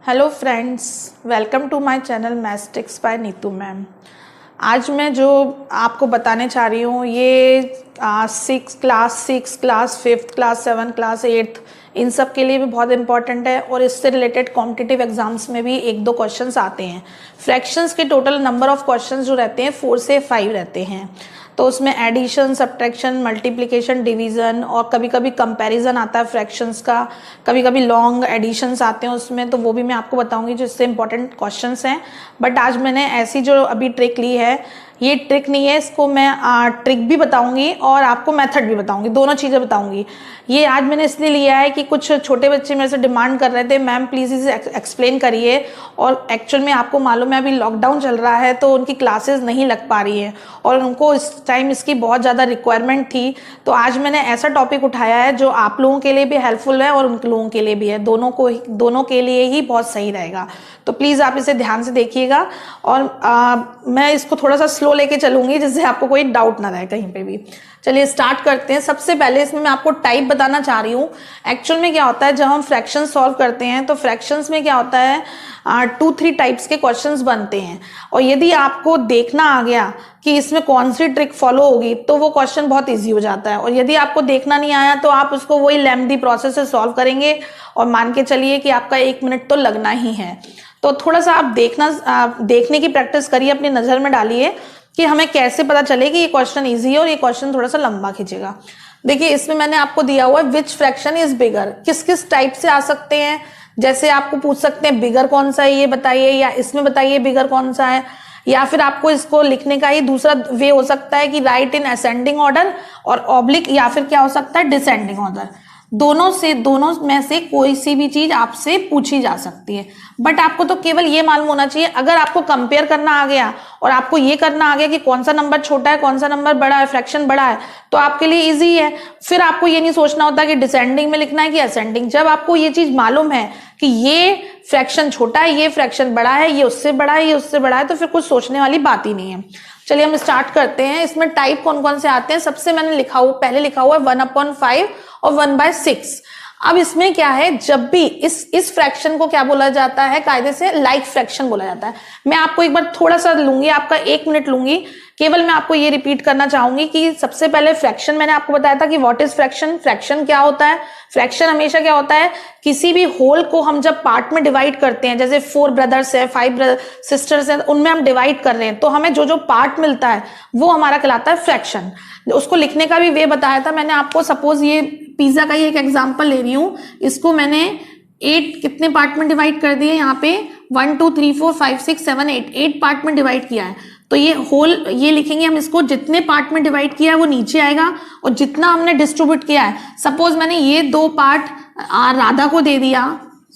Hello friends, welcome to my channel maths by Neetu ma'am. आज मैं जो आपको बताने चाह रही हूँ ये class 5th class 7th class 8th इन सब के लिए भी बहुत इंपॉर्टेंट है और इससे रिलेटेड कॉम्पिटिटिव एग्जाम्स में भी 1-2 क्वेश्चंस आते हैं। फ्रैक्शंस के टोटल नंबर ऑफ क्वेश्चंस जो रहते हैं 4 से 5 रहते हैं, तो उसमें एडिशन, सब्ट्रैक्शन, मल्टीप्लिकेशन, डिवीजन और कभी कभी कंपैरिजन आता है फ्रैक्शंस का, कभी कभी लॉन्ग एडिशंस आते हैं उसमें, तो वो भी मैं आपको बताऊंगी जो इससे इंपॉर्टेंट क्वेश्चंस हैं। बट आज मैंने ऐसी जो अभी ट्रिक ली है, ये ट्रिक नहीं है, इसको मैं ट्रिक भी बताऊंगी और आपको मेथड भी बताऊंगी, दोनों चीज़ें बताऊंगी। ये आज मैंने इसलिए लिया है कि कुछ छोटे बच्चे मेरे से डिमांड कर रहे थे, मैम प्लीज़ इसे एक्सप्लेन करिए, और एक्चुअल में आपको मालूम है अभी लॉकडाउन चल रहा है तो उनकी क्लासेस नहीं लग पा रही है और उनको इस टाइम इसकी बहुत ज़्यादा रिक्वायरमेंट थी। तो आज मैंने ऐसा टॉपिक उठाया है जो आप लोगों के लिए भी हेल्पफुल है और उन लोगों के लिए भी है, दोनों के लिए ही बहुत सही रहेगा। तो प्लीज़ आप इसे ध्यान से देखिएगा और मैं इसको थोड़ा सा स्लो लेके चलूंगी जिससे आपको कोई डाउट ना रहे कहीं पे भी। चलिए स्टार्ट करते हैं। सबसे पहले इसमें मैं आपको टाइप बताना चाह रही हूँ। एक्चुअल में क्या होता है, जब हम फ्रैक्शन सॉल्व करते हैं तो फ्रैक्शंस में क्या होता है 2-3 टाइप्स के क्वेश्चंस बनते हैं, और यदि आपको देखना आ गया कि इसमें कौन सी ट्रिक फॉलो होगी तो वो क्वेश्चन बहुत ईजी हो जाता है, और यदि आपको देखना नहीं आया तो आप उसको वही लेंथी प्रोसेस से सॉल्व करेंगे और मान के चलिए कि आपका 1 मिनट तो लगना ही है। तो थोड़ा सा आप देखने की प्रैक्टिस करिए, अपनी नजर में डालिए कि हमें कैसे पता चले कि ये क्वेश्चन इजी है और ये क्वेश्चन थोड़ा सा लंबा खींचेगा। देखिए इसमें मैंने आपको दिया हुआ है विच फ्रैक्शन इज बिगर। किस किस टाइप से आ सकते हैं, जैसे आपको पूछ सकते हैं बिगर कौन सा है ये बताइए, या इसमें बताइए बिगर कौन सा है, या फिर आपको इसको लिखने का ही दूसरा वे हो सकता है कि राइट इन असेंडिंग ऑर्डर और ऑब्लिक, या फिर क्या हो सकता है डिसेंडिंग ऑर्डर। दोनों में से कोई सी भी चीज आपसे पूछी जा सकती है, बट आपको तो केवल ये मालूम होना चाहिए। अगर आपको कंपेयर करना आ गया और आपको ये करना आ गया कि कौन सा नंबर छोटा है कौन सा नंबर बड़ा है, फ्रैक्शन बड़ा है, तो आपके लिए इजी है। फिर आपको ये नहीं सोचना होता कि डिसेंडिंग में लिखना है कि असेंडिंग। जब आपको ये चीज मालूम है कि ये फ्रैक्शन छोटा है, ये फ्रैक्शन बड़ा है, ये उससे बड़ा है, ये उससे बड़ा है, तो फिर कुछ सोचने वाली बात ही नहीं है। चलिए हम स्टार्ट करते हैं। इसमें टाइप कौन कौन से आते हैं, सबसे मैंने पहले लिखा हुआ है 1/5 और 1/6। अब इसमें क्या है, जब भी इस फ्रैक्शन को क्या बोला जाता है, कायदे से लाइक फ्रैक्शन बोला जाता है। मैं आपको एक बार थोड़ा सा लूंगी, आपका 1 मिनट लूंगी, केवल मैं आपको ये रिपीट करना चाहूंगी कि सबसे पहले फ्रैक्शन मैंने आपको बताया था कि व्हाट इज फ्रैक्शन। फ्रैक्शन क्या होता है, फ्रैक्शन हमेशा क्या होता है, किसी भी होल को हम जब पार्ट में डिवाइड करते हैं, जैसे 4 ब्रदर्स है, 5 सिस्टर्स हैं, उनमें हम डिवाइड कर रहे हैं तो हमें जो जो पार्ट मिलता है वो हमारा कहलाता है फ्रैक्शन। उसको लिखने का भी वे बताया था मैंने आपको। सपोज ये पिज्जा का ही एक एग्जांपल ले रही हूं, इसको मैंने 8 कितने पार्ट में डिवाइड कर दिए, यहाँ पे 1 2 3 4 5 6 7 8 पार्ट में डिवाइड किया है। तो ये होल ये लिखेंगे हम, इसको जितने पार्ट में डिवाइड किया है वो नीचे आएगा और जितना हमने डिस्ट्रीब्यूट किया है, सपोज मैंने ये 2 पार्ट राधा को दे दिया,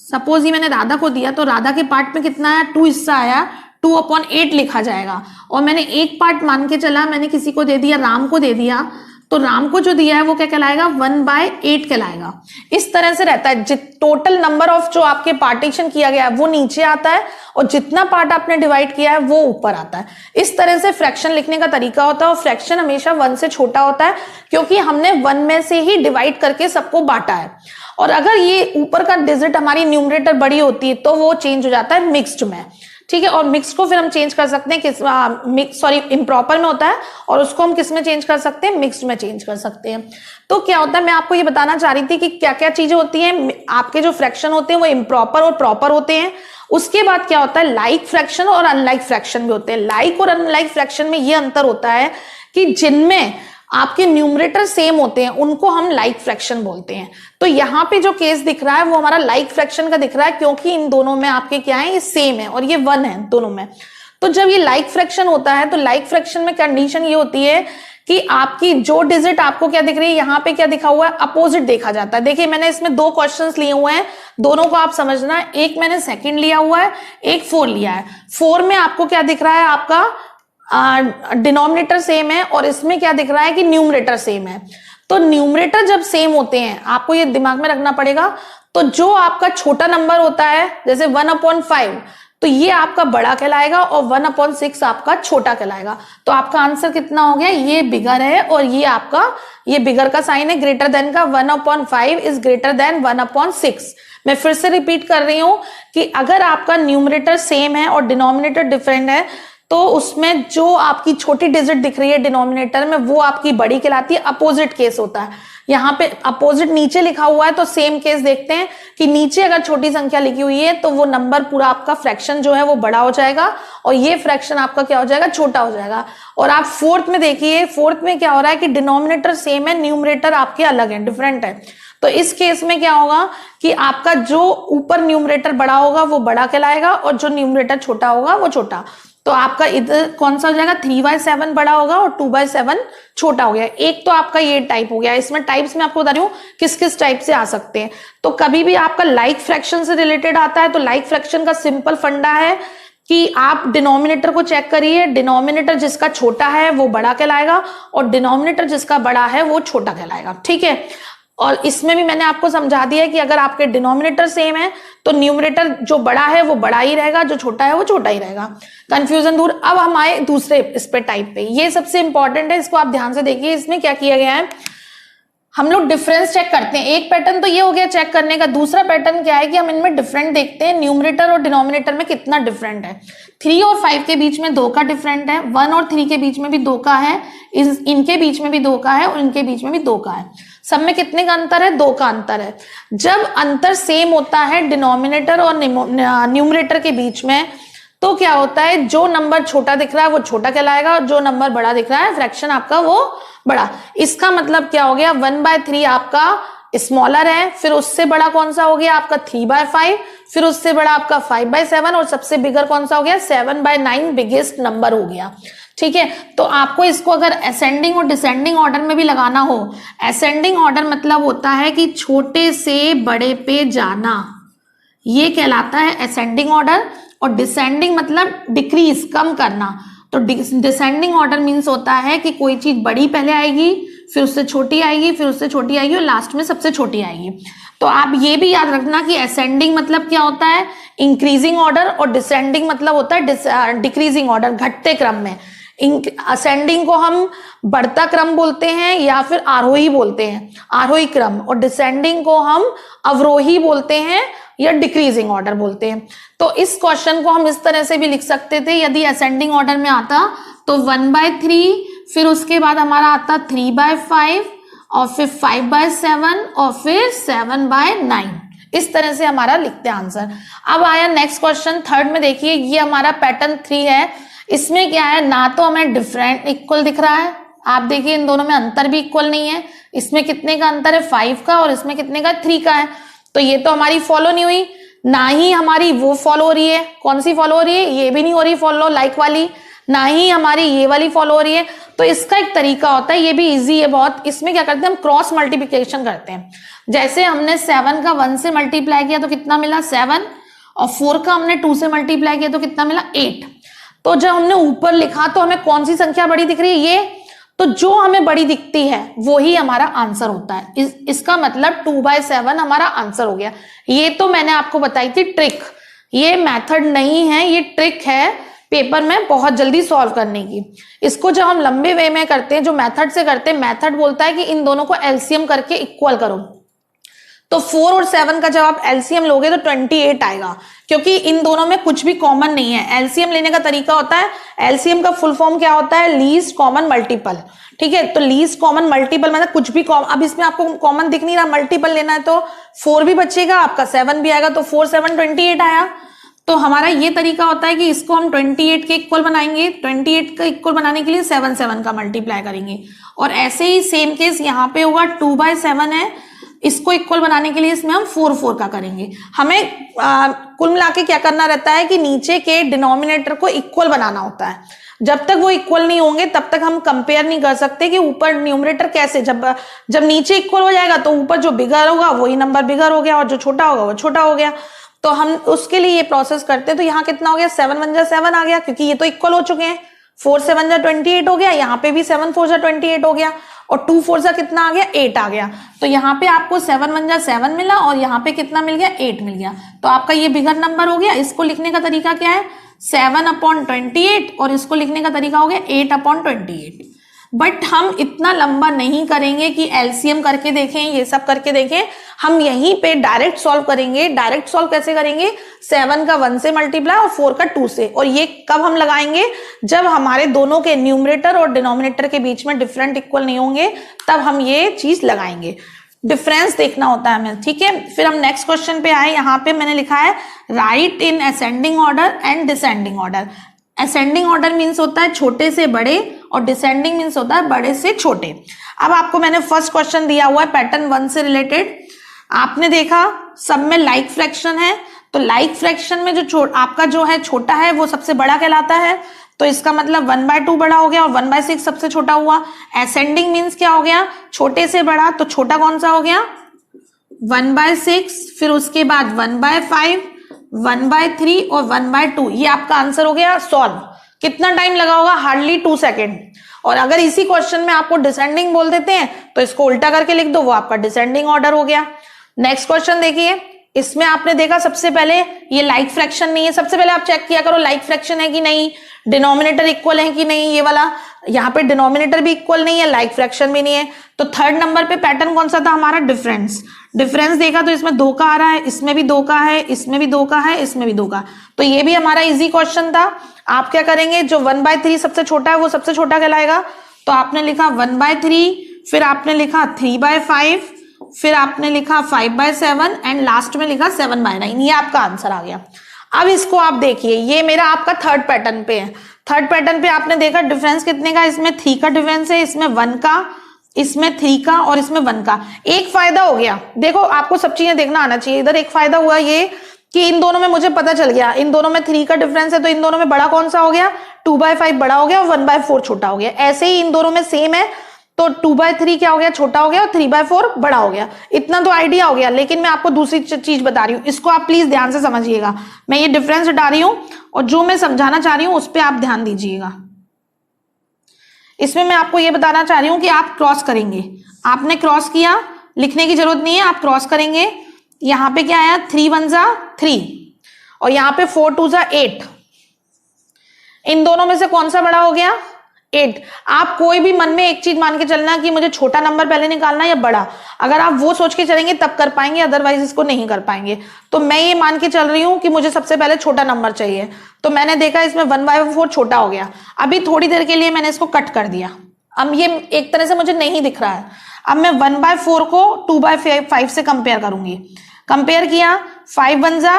सपोज ये मैंने राधा को दिया तो राधा के पार्ट में कितना आया, 2 हिस्सा आया, 2/8 लिखा जाएगा। और मैंने एक पार्ट मान के चला, मैंने किसी को दे दिया, राम को दे दिया, तो राम को जो दिया है वो क्या कहलाएगा, 1/8 कहलाएगा। इस तरह से रहता है, टोटल नंबर ऑफ जो आपके पार्टीशन किया गया है वो नीचे आता है और जितना पार्ट आपने डिवाइड किया है वो ऊपर आता है। इस तरह से फ्रैक्शन लिखने का तरीका होता है और फ्रैक्शन हमेशा 1 से छोटा होता है क्योंकि हमने 1 में से ही डिवाइड करके सबको बांटा है। और अगर ये ऊपर का डिजिट हमारी न्यूमरेटर बड़ी होती है तो वो चेंज हो जाता है मिक्स्ड में, ठीक है। और मिक्स को फिर हम चेंज कर सकते हैं इम्प्रॉपर में होता है और उसको हम किस में चेंज कर सकते हैं, मिक्स्ड में चेंज कर सकते हैं। तो क्या होता है, मैं आपको ये बताना चाह रही थी कि क्या क्या चीजें होती हैं। आपके जो फ्रैक्शन होते हैं वो इम्प्रॉपर और प्रॉपर होते हैं। उसके बाद क्या होता है, लाइक फ्रैक्शन और अनलाइक फ्रैक्शन भी होते हैं। लाइक और अनलाइक फ्रैक्शन में ये अंतर होता है कि जिनमें आपके न्यूमरेटर सेम होते हैं उनको हम लाइक फ्रैक्शन बोलते हैं। तो यहाँ पे जो केस दिख रहा है वो हमारा लाइक फ्रैक्शन का दिख रहा है क्योंकि इन दोनों में आपके क्या है, ये सेम है और ये 1 है दोनों में। तो जब ये लाइक फ्रैक्शन होता है तो लाइक फ्रैक्शन में कंडीशन ये होती है कि आपकी जो डिजिट आपको क्या दिख रही है, यहाँ पे क्या दिखा हुआ है, अपोजिट देखा जाता है। देखिए मैंने इसमें 2 क्वेश्चंस लिए हुए हैं, दोनों को आप समझना। एक मैंने सेकंड लिया हुआ है, एक 4 लिया है। 4 में आपको क्या दिख रहा है, आपका डिनोमिनेटर सेम है और इसमें क्या दिख रहा है कि न्यूमरेटर सेम है। तो न्यूमरेटर जब सेम होते हैं, आपको ये दिमाग में रखना पड़ेगा, तो जो आपका छोटा नंबर होता है जैसे 1/5, तो ये आपका बड़ा कहलाएगा और 1/6 आपका छोटा कहलाएगा। तो आपका आंसर कितना हो गया, ये बिगर है और ये आपका, ये बिगर का साइन है, ग्रेटर देन का 1/5 इज ग्रेटर देन 1/6। मैं फिर से रिपीट कर रही हूं कि अगर आपका न्यूमरेटर सेम है और डिनोमिनेटर डिफरेंट है तो उसमें जो आपकी छोटी डिजिट दिख रही है डिनोमिनेटर में वो आपकी बड़ी कहलाती है। अपोजिट केस होता है, यहाँ पे अपोजिट नीचे लिखा हुआ है तो सेम केस देखते हैं कि नीचे अगर छोटी संख्या लिखी हुई है तो वो नंबर पूरा आपका फ्रैक्शन जो है वो बड़ा हो जाएगा और ये फ्रैक्शन आपका क्या हो जाएगा, छोटा हो जाएगा। और आप फोर्थ में देखिए, फोर्थ में क्या हो रहा है कि डिनोमिनेटर सेम है, न्यूमरेटर आपके अलग है, डिफरेंट है। तो इस केस में क्या होगा कि आपका जो ऊपर न्यूमरेटर बड़ा होगा वो बड़ा कहलाएगा और जो न्यूमरेटर छोटा होगा वो छोटा। तो आपका इधर कौन सा हो जाएगा, 3/7 बड़ा होगा और 2/7 छोटा हो गया। एक तो आपका ये टाइप हो गया। इसमें टाइप्स में आपको बता रही हूँ किस किस टाइप से आ सकते हैं। तो कभी भी आपका लाइक फ्रैक्शन से रिलेटेड आता है तो लाइक फ्रैक्शन का सिंपल फंडा है कि आप डिनोमिनेटर को चेक करिए, डिनोमिनेटर जिसका छोटा है वो बड़ा कहलाएगा और डिनोमिनेटर जिसका बड़ा है वो छोटा कहलाएगा। ठीक है, और इसमें भी मैंने आपको समझा दिया है कि अगर आपके डिनोमिनेटर सेम है तो न्यूमरेटर जो बड़ा है वो बड़ा ही रहेगा, जो छोटा है वो छोटा ही रहेगा। कंफ्यूजन दूर। अब हम आए दूसरे इस पे टाइप पे, ये सबसे इंपॉर्टेंट है, इसको आप ध्यान से देखिए। इसमें क्या किया गया है, हम लोग डिफरेंस चेक करते हैं। एक पैटर्न तो ये हो गया चेक करने का, दूसरा पैटर्न क्या है कि हम इनमें डिफरेंट देखते हैं, न्यूमरेटर और डिनोमिनेटर में कितना डिफरेंट है। 3 और 5 के बीच में 2 का डिफरेंट है, 1 और 3 के बीच में भी 2 का है, इनके बीच में भी 2 का है और इनके बीच में भी 2 का है। सब में कितने का अंतर है, 2 का अंतर है। जब अंतर सेम होता है डिनोमिनेटर और न्यूमरेटर के बीच में तो क्या होता है, जो नंबर छोटा दिख रहा है वो छोटा कहलाएगा और जो नंबर बड़ा दिख रहा है फ्रैक्शन आपका वो बड़ा। इसका मतलब क्या हो गया, 1/3 आपका स्मॉलर है, फिर उससे बड़ा कौन सा हो गया आपका 3/5, फिर उससे बड़ा आपका 5/7 और सबसे बिगर कौन सा हो गया 7/9 बिगेस्ट नंबर हो गया। ठीक है, तो आपको इसको अगर असेंडिंग और डिसेंडिंग ऑर्डर में भी लगाना हो, असेंडिंग ऑर्डर मतलब होता है कि छोटे से बड़े पे जाना, ये कहलाता है असेंडिंग ऑर्डर। और डिसेंडिंग मतलब डिक्रीज, कम करना। तो डिसेंडिंग ऑर्डर मीन्स होता है कि कोई चीज बड़ी पहले आएगी, फिर उससे छोटी आएगी, फिर उससे छोटी आएगी और लास्ट में सबसे छोटी आएगी। तो आप ये भी याद रखना कि असेंडिंग मतलब क्या होता है, इंक्रीजिंग ऑर्डर, और डिसेंडिंग मतलब होता है डिक्रीजिंग ऑर्डर, घटते क्रम में। असेंडिंग को हम बढ़ता क्रम बोलते हैं या फिर आरोही बोलते हैं, आरोही क्रम, और डिसेंडिंग को हम अवरोही बोलते हैं या डिक्रीजिंग ऑर्डर बोलते हैं। तो इस क्वेश्चन को हम इस तरह से भी लिख सकते थे, यदि असेंडिंग ऑर्डर में आता तो 1/3, फिर उसके बाद हमारा आता 3/5 और फिर 5/7 और फिर 7/9। इस तरह से हमारा लिखते हैं आंसर। अब आया नेक्स्ट क्वेश्चन, थर्ड में देखिए, ये हमारा पैटर्न 3 है। इसमें क्या है, ना तो हमें डिफरेंट इक्वल दिख रहा है, आप देखिए इन दोनों में अंतर भी इक्वल नहीं है। इसमें कितने का अंतर है 5 का और इसमें कितने का 3 का है। तो ये तो हमारी फॉलो नहीं हुई, ना ही हमारी वो फॉलो हो रही है। कौन सी फॉलो हो रही है, ये भी नहीं हो रही फॉलो लाइक वाली, ना ही हमारी ये वाली फॉलो हो रही है। तो इसका एक तरीका होता है, ये भी इजी है बहुत। इसमें क्या करते हैं, हम क्रॉस मल्टीप्लिकेशन करते हैं। जैसे हमने 7 का 1 से मल्टीप्लाई किया तो कितना मिला 7, और 4 का हमने 2 से मल्टीप्लाई किया तो कितना मिला 8। तो जब हमने ऊपर लिखा तो हमें कौन सी संख्या बड़ी दिख रही है, ये, तो जो हमें बड़ी दिखती है वो ही हमारा आंसर होता है। इसका मतलब 2/7 हमारा आंसर हो गया। ये तो मैंने आपको बताई थी ट्रिक, ये मेथड नहीं है, ये ट्रिक है पेपर में बहुत जल्दी सॉल्व करने की। इसको जब हम लंबे वे में करते हैं, जो मेथड से करते हैं, मेथड बोलता है कि इन दोनों को एलसीएम करके इक्वल करो। तो 4 और 7 का जब आप एलसीएम लोगे तो 28 आएगा, क्योंकि इन दोनों में कुछ भी कॉमन नहीं है। एलसीएम लेने का तरीका होता है, एलसीएम का फुल फॉर्म क्या होता है, लीस्ट कॉमन मल्टीपल। ठीक है, तो लीस्ट कॉमन मल्टीपल मतलब कुछ भी कॉमन, अब इसमें आपको कॉमन दिख नहीं रहा, मल्टीपल लेना है तो 4 भी बचेगा, आपका 7 भी आएगा, तो 4 7 28 आया। तो हमारा ये तरीका होता है कि इसको हम 28 के इक्वल बनाएंगे, 28 का इक्वल बनाने के लिए 7 7 का मल्टीप्लाई करेंगे। और ऐसे ही सेम केस यहाँ पे होगा, 2/7 है, इसको इक्वल बनाने के लिए इसमें हम 4 4 का करेंगे। हमें कुल मिला के क्या करना रहता है कि नीचे के डिनोमिनेटर को इक्वल बनाना होता है। जब तक वो इक्वल नहीं होंगे तब तक हम कंपेयर नहीं कर सकते कि ऊपर न्यूमरेटर कैसे, जब नीचे इक्वल हो जाएगा तो ऊपर जो बिगर होगा वही नंबर बिगर हो गया और जो छोटा होगा वो छोटा हो गया। तो हम उसके लिए ये प्रोसेस करते हैं। तो यहाँ कितना हो गया, 7 1 जा 7 आ गया, क्योंकि ये तो इक्वल हो चुके हैं। 4 7 जा 28 हो गया, यहाँ पे भी 7 4 जा 28 हो गया। और 2 4 जा कितना आ गया 8 आ गया। तो यहाँ पे आपको 7 1 जा 7 मिला और यहाँ पे कितना मिल गया 8 मिल गया। तो आपका ये बिगर नंबर हो गया। इसको लिखने का तरीका क्या है 7/28 और इसको लिखने का तरीका हो गया 8/28। बट हम इतना लंबा नहीं करेंगे कि एलसीएम करके देखें ये सब करके देखें, हम यहीं पे डायरेक्ट सॉल्व करेंगे। डायरेक्ट सॉल्व कैसे करेंगे 7 का 1 से मल्टीप्लाई और 4 का 2 से। और ये कब हम लगाएंगे जब हमारे दोनों के न्यूमरेटर और डिनोमिनेटर के बीच में डिफरेंट इक्वल नहीं होंगे, तब हम ये चीज लगाएंगे। डिफरेंस देखना होता है हमें, ठीक है। फिर हम नेक्स्ट क्वेश्चन पे आए। यहाँ पे मैंने लिखा है right in ascending order and descending order. Ascending order means होता है छोटे से बड़े और डिसेंडिंग मीन्स होता है बड़े से छोटे। अब आपको मैंने फर्स्ट क्वेश्चन दिया हुआ है पैटर्न 1 से रिलेटेड। आपने देखा सब में लाइक फ्रैक्शन है, तो लाइक फ्रैक्शन में जो आपका जो है छोटा है वो सबसे बड़ा कहलाता है। तो इसका मतलब 1/2 बड़ा हो गया और 1/6 सबसे छोटा हुआ। असेंडिंग मीन्स क्या हो गया छोटे से बड़ा, तो छोटा कौन सा हो गया 1/6, फिर उसके बाद 1/5, 1/3 और 1/2। ये आपका आंसर हो गया सॉल्व। कितना टाइम लगा होगा हार्डली 2 सेकेंड। और अगर इसी क्वेश्चन में आपको डिसेंडिंग बोल देते हैं तो इसको उल्टा करके लिख दो, वो आपका डिसेंडिंग ऑर्डर हो गया। नेक्स्ट क्वेश्चन देखिए। इसमें आपने देखा सबसे पहले ये लाइक फ्रैक्शन नहीं है। सबसे पहले आप चेक किया करो लाइक फ्रैक्शन है कि नहीं, डिनोमिनेटर इक्वल है कि नहीं। ये वाला यहाँ पे डिनोमिनेटर भी इक्वल नहीं है, लाइक फ्रैक्शन भी नहीं है। तो थर्ड नंबर पे पैटर्न कौन सा था हमारा डिफरेंस। डिफरेंस देखा तो इसमें 2 का आ रहा है, इसमें भी 2 का है, इसमें भी 2 का है, इसमें भी 2 का। तो ये भी हमारा इजी क्वेश्चन था। आप क्या करेंगे जो 1/3 सबसे छोटा है वो सबसे छोटा कहलाएगा। तो आपने लिखा 1/3, फिर आपने लिखा 3/5, फिर आपने लिखा 5/7 एंड लास्ट में लिखा 7/9। ये आपका आंसर आ गया। अब इसको आप देखिए, ये मेरा आपका थर्ड पैटर्न पे है। थर्ड पैटर्न पे आपने देखा डिफरेंस कितने का, इसमें 3 का डिफरेंस है, इसमें 1 का, इसमें 3 का और इसमें 1 का। एक फायदा हो गया, देखो आपको सब चीजें देखना आना चाहिए। इधर एक फायदा हुआ ये कि इन दोनों में मुझे पता चल गया, इन दोनों में 3 का डिफरेंस है तो इन दोनों में बड़ा कौन सा हो गया 2/5 बड़ा हो गया और 1/4 छोटा हो गया। ऐसे ही इन दोनों में सेम है तो 2/3 क्या हो गया छोटा हो गया और 3/4 बड़ा हो गया। इतना तो आइडिया हो गया। लेकिन मैं आपको दूसरी चीज बता रही हूँ, इसको आप प्लीज ध्यान से समझिएगा। मैं ये डिफरेंस हटा रही हूं और जो मैं समझाना चाह रही हूं उस पर आप ध्यान दीजिएगा। इसमें मैं आपको ये बताना चाह रही हूं कि आप क्रॉस करेंगे। आपने क्रॉस किया, लिखने की जरूरत नहीं है, आप क्रॉस करेंगे। यहां पे क्या आया 3 1 जा 3 और यहां पे 4 2 जा 8। इन दोनों में से कौन सा बड़ा हो गया 8। आप कोई भी मन में एक चीज मान के चलना कि मुझे छोटा नंबर पहले निकालना या बड़ा। अगर आप वो सोच के चलेंगे तब कर पाएंगे, अदरवाइज इसको नहीं कर पाएंगे। तो मैं ये मान के चल रही हूं कि मुझे सबसे पहले छोटा नंबर चाहिए। तो मैंने देखा इसमें 1/4 छोटा हो गया। अभी थोड़ी देर के लिए मैंने इसको कट कर दिया। अब ये एक तरह से मुझे नहीं दिख रहा है। अब मैं 1/4 को 2/5 से कंपेयर करूंगी। कंपेयर किया 5 1 जा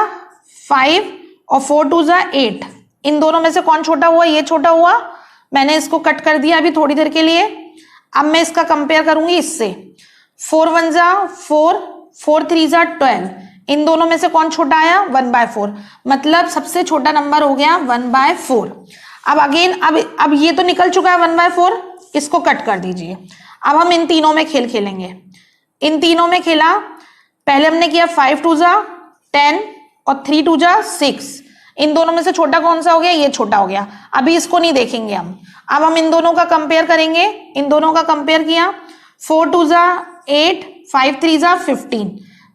5 और 4 2 जा 8। इन दोनों में से कौन छोटा हुआ, ये छोटा हुआ। मैंने इसको कट कर दिया अभी थोड़ी देर के लिए। अब मैं इसका कंपेयर करूंगी इससे 4 1 जा 4 4 3 जा 12। इन दोनों में से कौन छोटा आया 1/4, मतलब सबसे छोटा नंबर हो गया 1/4। अब अगेन अब ये तो निकल चुका है 1/4, इसको कट कर दीजिए। अब हम इन तीनों में खेल खेलेंगे। इन तीनों में खेला, पहले हमने किया 5 2 जा 10 और 3 2 जा 6। इन दोनों में से छोटा कौन सा हो गया, ये छोटा हो गया। अभी इसको नहीं देखेंगे हम। अब हम इन दोनों का कंपेयर करेंगे। इन दोनों का कंपेयर किया 4 2 जा 8 5 3 जा 15।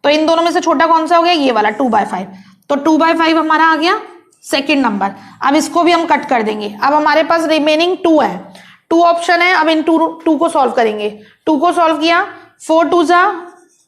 तो इन दोनों में से छोटा कौन सा हो गया, ये वाला 2/5। तो 2/5 हमारा आ गया सेकंड नंबर। अब इसको भी हम कट कर देंगे। अब हमारे पास रिमेनिंग 2 है, 2 ऑप्शन है। अब इन 2 को सॉल्व करेंगे। 2 को सॉल्व किया 4 2 जा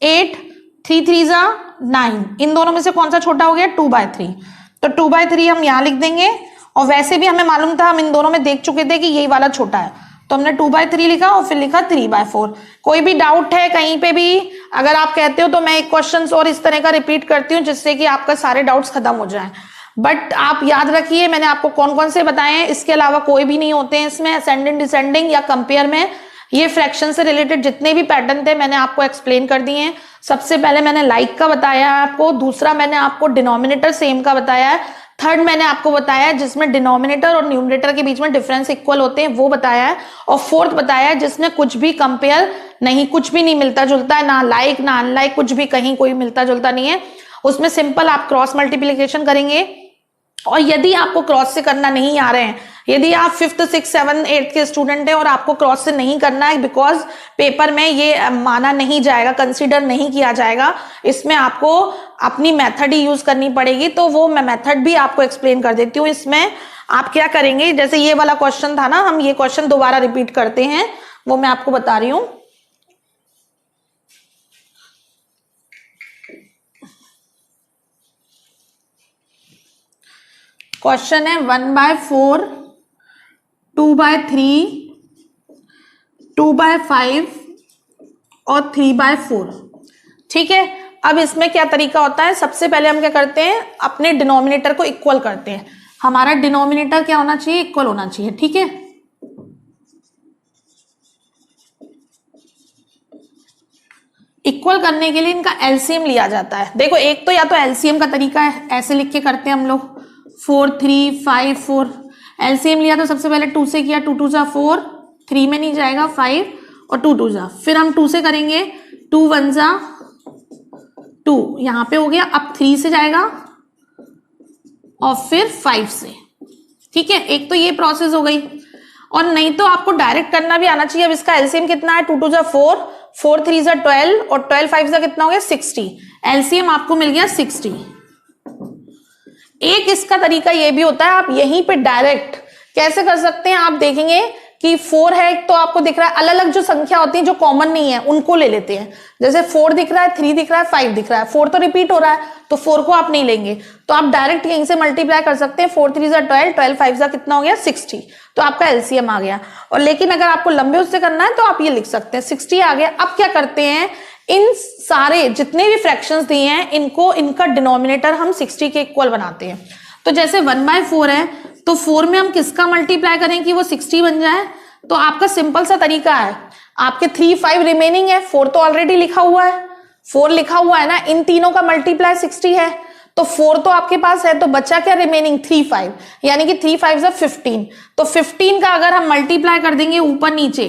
8 3 3 जा 9। इन दोनों में से कौन सा छोटा हो गया 2/3। तो 2/3 हम यहां लिख देंगे। और वैसे भी हमें मालूम था, हम इन दोनों में देख चुके थे कि यही वाला छोटा है, तो हमने 2/3 लिखा और फिर लिखा 3/4। कोई भी डाउट है कहीं पे भी अगर आप कहते हो तो मैं एक क्वेश्चन और इस तरह का रिपीट करती हूँ जिससे कि आपका सारे डाउट्स खत्म हो जाएं। बट आप याद रखिए मैंने आपको कौन कौन से बताए हैं, इसके अलावा कोई भी नहीं होते हैं इसमें। असेंडिंग डिसेंडिंग या कंपेयर में ये फ्रैक्शन से रिलेटेड जितने भी पैटर्न थे मैंने आपको एक्सप्लेन कर दिए हैं। सबसे पहले मैंने लाइक का बताया है आपको, दूसरा मैंने आपको डिनोमिनेटर सेम का बताया है, थर्ड मैंने आपको बताया है जिसमें डिनोमिनेटर और न्यूमरेटर के बीच में डिफरेंस इक्वल होते हैं वो बताया है, और फोर्थ बताया है जिसमें कुछ भी कंपेयर नहीं, कुछ भी नहीं मिलता जुलता है, ना लाइक ना अनलाइक, कुछ भी कहीं कोई मिलता जुलता नहीं है। उसमें सिंपल आप क्रॉस मल्टीप्लीकेशन करेंगे और यदि आपको क्रॉस से करना नहीं आ रहे हैं, यदि आप 5th 6th 7th 8th के स्टूडेंट हैं और आपको क्रॉस से नहीं करना है बिकॉज पेपर में ये माना नहीं जाएगा, कंसीडर नहीं किया जाएगा, इसमें आपको अपनी मेथड ही यूज करनी पड़ेगी, तो वो मैं मेथड भी आपको एक्सप्लेन कर देती हूँ। इसमें आप क्या करेंगे, जैसे ये वाला क्वेश्चन था ना, हम ये क्वेश्चन दोबारा रिपीट करते हैं, वो मैं आपको बता रही हूं। क्वेश्चन है 1/4, 2/3, 2/5 और 3/4। ठीक है, अब इसमें क्या तरीका होता है, सबसे पहले हम क्या करते हैं, अपने डिनोमिनेटर को इक्वल करते हैं। हमारा डिनोमिनेटर क्या होना चाहिए, इक्वल होना चाहिए। ठीक है, इक्वल करने के लिए इनका एलसीएम लिया जाता है। देखो, एक तो या तो एलसीएम का तरीका है, ऐसे लिख के करते हैं हम लोग, 4 3 5 4। एलसीएम लिया तो सबसे पहले 2 से किया, 2 2 जा 4, 3 में नहीं जाएगा 5 और 2 2 जा, फिर हम 2 से करेंगे, 2 1 जा 2, यहां पे हो गया। अब 3 से जाएगा और फिर 5 से। ठीक है, एक तो ये प्रोसेस हो गई, और नहीं तो आपको डायरेक्ट करना भी आना चाहिए। अब इसका एलसीएम कितना है, 2 2 जा 4, 4 3 जा 12 और 12 5 जा कितना हो गया 60। एलसीएम आपको मिल गया 60। एक इसका तरीका ये भी होता है, आप यहीं पे डायरेक्ट कैसे कर सकते हैं, आप देखेंगे कि 4 है तो आपको दिख रहा है, अलग अलग जो संख्या होती है जो कॉमन नहीं है उनको ले लेते हैं। जैसे 4 दिख रहा है, 3 दिख रहा है, 5 दिख रहा है, 4 तो रिपीट हो रहा है तो 4 को आप नहीं लेंगे, तो आप डायरेक्ट यहीं से मल्टीप्लाई कर सकते हैं। 4 3 जा 12, 12 5 जा कितना हो गया 60, तो आपका एलसीएम आ गया। और लेकिन अगर आपको लंबे उससे करना है तो आप ये लिख सकते हैं, 60 आ गया। अब क्या करते हैं, इन सारे जितने भी फ्रैक्शंस दिए हैं इनको, इनका डिनोमिनेटर हम 60 के इक्वल बनाते हैं। तो जैसे 1/4 है तो 4 में हम किसका मल्टीप्लाई करें कि वो 60 बन जाए, तो आपका सिंपल सा तरीका है, आपके 3 5 रिमेनिंग है, 4 तो ऑलरेडी लिखा हुआ है, 4 लिखा हुआ है ना, इन तीनों का मल्टीप्लाई 60 है, तो 4 तो आपके पास है, तो बचा क्या रिमेनिंग 3 5, यानी कि 3 5 जा 15। तो 15 का अगर हम मल्टीप्लाई कर देंगे ऊपर नीचे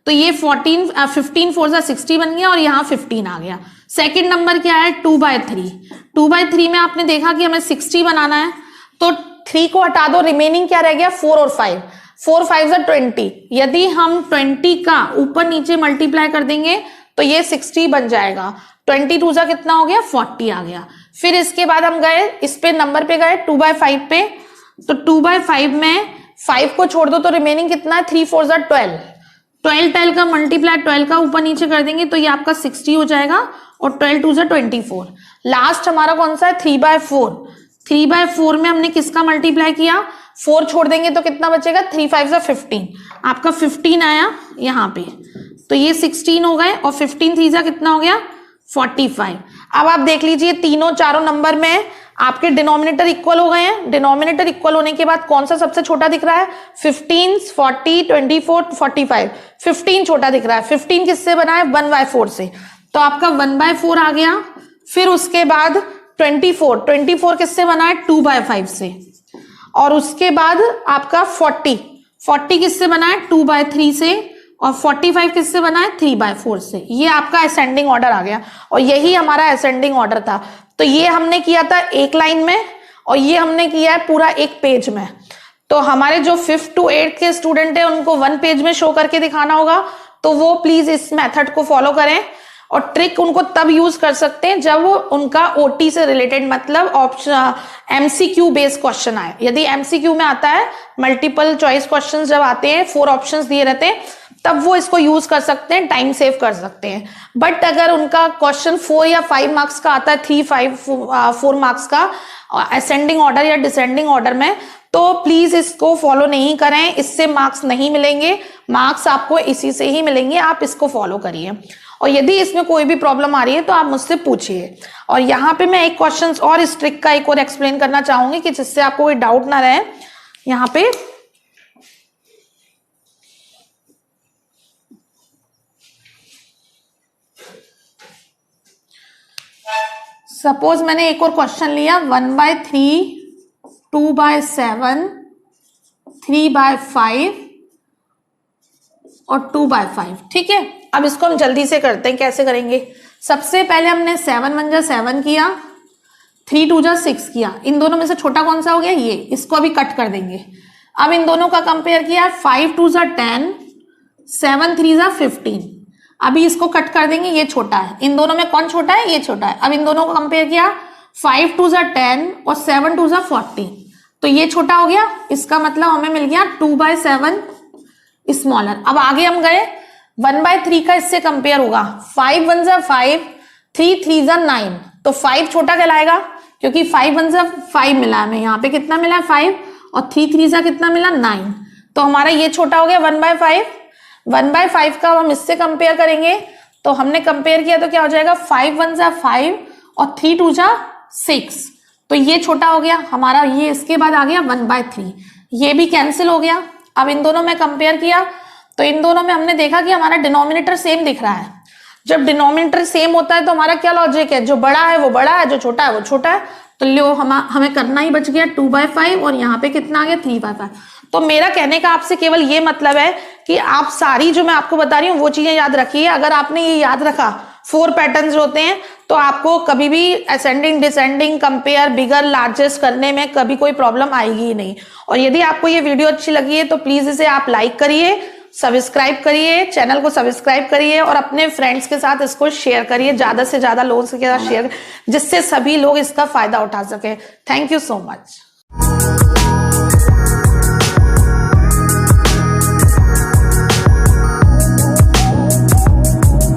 तो ये 15 4 जा 60 बन गया और यहाँ 15 आ गया। सेकेंड नंबर क्या है, 2/3। 2/3 में आपने देखा कि हमें 60 बनाना है, तो 3 को हटा दो, रिमेनिंग क्या रह गया 4 और 5, 4 5 जा 20। यदि हम 20 का ऊपर नीचे मल्टीप्लाई कर देंगे तो ये 60 बन जाएगा। 20 2 जा कितना हो गया 40 आ गया। फिर इसके बाद हम गए इस पे नंबर पे गए 2/5 पे, तो 2/5 में 5 को छोड़ दो तो रिमेनिंग कितना है 3 4 जा 12, 12 का मल्टीप्लाई 12 का ऊपर नीचे कर देंगे तो ये आपका 60 हो जाएगा, और 12 2 जा 24। लास्ट हमारा कौन सा है 3/4। 3/4 में हमने किसका मल्टीप्लाई किया, 4 छोड़ देंगे तो कितना बचेगा 3 5 जा 15, आपका 15 आया यहाँ पे, तो ये 16 हो गए, और 15 3 जा कितना हो गया 45। अब आप देख लीजिए तीनों चारों नंबर में आपके डिनोमिनेटर इक्वल हो गए हैं। डिनोमिनेटर इक्वल होने के बाद कौन सा सबसे छोटा दिख रहा है, 15 40 24 45, 15 छोटा दिख रहा है। 15 किससे बना है 1/4 से, तो आपका 1/4 आ गया। फिर उसके बाद 24 किससे बना है 2/5 से, और उसके बाद आपका 40 किससे बना है 2/3 से, और 45 किससे बना है 3/4 से। ये आपका असेंडिंग ऑर्डर आ गया, और यही हमारा असेंडिंग ऑर्डर था। तो ये हमने किया था एक लाइन में, और ये हमने किया है पूरा एक पेज में। तो हमारे जो 5th to 8th के स्टूडेंट है उनको 1 पेज में शो करके दिखाना होगा, तो वो प्लीज इस मेथड को फॉलो करें। और ट्रिक उनको तब यूज कर सकते हैं जब उनका ओटी से रिलेटेड, मतलब ऑप्शन एमसीक्यू बेस्ड क्वेश्चन आए। यदि एमसीक्यू में आता है, मल्टीपल चॉइस क्वेश्चंस जब आते हैं, 4 ऑप्शंस दिए रहते हैं, तब वो इसको यूज कर सकते हैं, टाइम सेव कर सकते हैं। बट अगर उनका क्वेश्चन 4 या 5 मार्क्स का आता है, 3 5 4 मार्क्स का असेंडिंग ऑर्डर या डिसेंडिंग ऑर्डर में, तो प्लीज इसको फॉलो नहीं करें, इससे मार्क्स नहीं मिलेंगे, मार्क्स आपको इसी से ही मिलेंगे, आप इसको फॉलो करिए। और यदि इसमें कोई भी प्रॉब्लम आ रही है तो आप मुझसे पूछिए। और यहाँ पे मैं एक क्वेश्चन और इस ट्रिक का एक और एक्सप्लेन करना चाहूंगी कि जिससे आपको कोई डाउट ना रहे। यहाँ पे सपोज मैंने एक और क्वेश्चन लिया 1/3, 2/7, 3/5 और 2/5। ठीक है, अब इसको हम जल्दी से करते हैं। कैसे करेंगे, सबसे पहले हमने 7 1 जा 7 किया, 3 2 जा 6 किया, इन दोनों में से छोटा कौन सा हो गया, ये, इसको अभी कट कर देंगे। अब इन दोनों का कंपेयर किया, 5 2 जा 10, 7 3 जा 15, अभी इसको कट कर देंगे, ये छोटा है, इन दोनों में कौन छोटा है, ये छोटा है। अब इन दोनों को कंपेयर किया, 5 2 जा 10 और 7 2 जा 40, तो ये छोटा हो गया, इसका मतलब हमें मिल गया 2/7 स्मॉलर। अब आगे हम गए, 1/3 का इससे कंपेयर होगा, 5 1 जा 5, 3 3 जा 9, तो 5 छोटा कहलाएगा क्योंकि 5 1 जा 5 मिला हमें, यहाँ पे कितना मिला है 5, और 3 3 जा कितना मिला 9, तो हमारा ये छोटा हो गया 1/5। 1/5 का हम इससे कंपेयर करेंगे, तो हमने कंपेयर किया तो क्या हो जाएगा, 5 1 जा 5 और 3 2 जा 6, तो ये छोटा हो गया हमारा, ये इसके बाद आ गया 1/3, ये भी कैंसिल हो गया। अब इन दोनों में कंपेयर किया तो इन दोनों में हमने देखा कि हमारा डिनोमिनेटर सेम दिख रहा है। जब डिनोमिनेटर सेम होता है तो हमारा क्या लॉजिक है, जो बड़ा है वो बड़ा है, जो छोटा है वो छोटा है, तो लो हमें करना ही बच गया 2/5 और यहाँ पे कितना आ गया 3/5। तो मेरा कहने का आपसे केवल ये मतलब है कि आप सारी जो मैं आपको बता रही हूँ वो चीजें याद रखिए। अगर आपने ये याद रखा 4 पैटर्न्स होते हैं तो आपको कभी भी असेंडिंग डिसेंडिंग कंपेयर बिगर लार्जेस्ट करने में कभी कोई प्रॉब्लम आएगी ही नहीं। और यदि आपको ये वीडियो अच्छी लगी है तो प्लीज इसे आप लाइक करिए, सब्सक्राइब करिए, चैनल को सब्सक्राइब करिए और अपने फ्रेंड्स के साथ इसको शेयर करिए, ज्यादा से ज्यादा लोगों के साथ शेयर, जिससे सभी लोग इसका फायदा उठा सके। Thank you so much.